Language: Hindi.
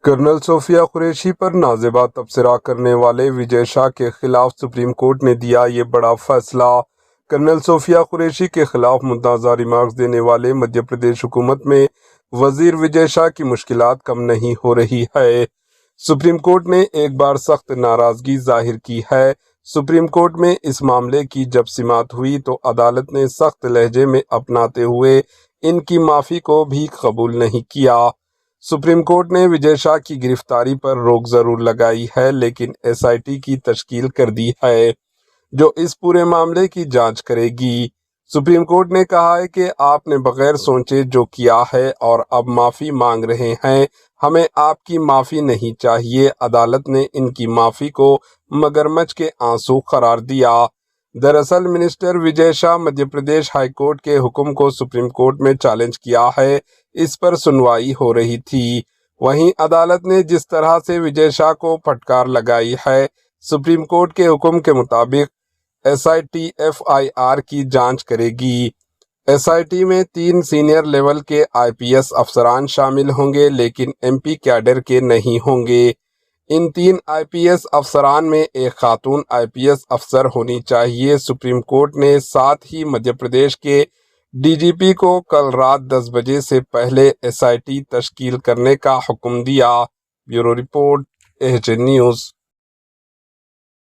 कर्नल सोफिया कुरैशी पर नाज़ेबा तबसरा करने वाले विजय शाह के खिलाफ सुप्रीम कोर्ट ने दिया ये बड़ा फैसला। कर्नल सोफिया कुरैशी के खिलाफ मुद्दा रिमार्क्स देने वाले मध्य प्रदेश हुकूमत में वजीर विजय शाह की मुश्किलात कम नहीं हो रही है। सुप्रीम कोर्ट ने एक बार सख्त नाराजगी जाहिर की है। सुप्रीम कोर्ट में इस मामले की जब समाअत हुई तो अदालत ने सख्त लहजे में अपनाते हुए इनकी माफ़ी को भी कबूल नहीं किया। सुप्रीम कोर्ट ने विजय शाह की गिरफ्तारी पर रोक जरूर लगाई है, लेकिन एसआईटी की तश्कील कर दी है जो इस पूरे मामले की जांच करेगी। सुप्रीम कोर्ट ने कहा है कि आपने बगैर सोचे जो किया है और अब माफ़ी मांग रहे हैं, हमें आपकी माफ़ी नहीं चाहिए। अदालत ने इनकी माफ़ी को मगरमच्छ के आंसू करार दिया। दरअसल minister Vijay Shah Madhya Pradesh high court के हुक्म को सुप्रीम कोर्ट में चैलेंज किया है। इस पर सुनवाई हो रही थी। वहीं अदालत ने जिस तरह से विजय शाह को फटकार लगाई है, सुप्रीम कोर्ट के हुक्म के मुताबिक एसआईटी एफआईआर की जांच करेगी। एसआईटी में 3 सीनियर लेवल के आईपीएस अफसरान शामिल होंगे, लेकिन एमपी कैडर के नहीं होंगे। इन 3 आईपीएस अफसरान में एक खातून आईपीएस अफसर होनी चाहिए। सुप्रीम कोर्ट ने साथ ही मध्य प्रदेश के डीजीपी को कल रात 10 बजे से पहले एसआईटी तश्कील करने का हुक्म दिया। Bureau report, AHN news.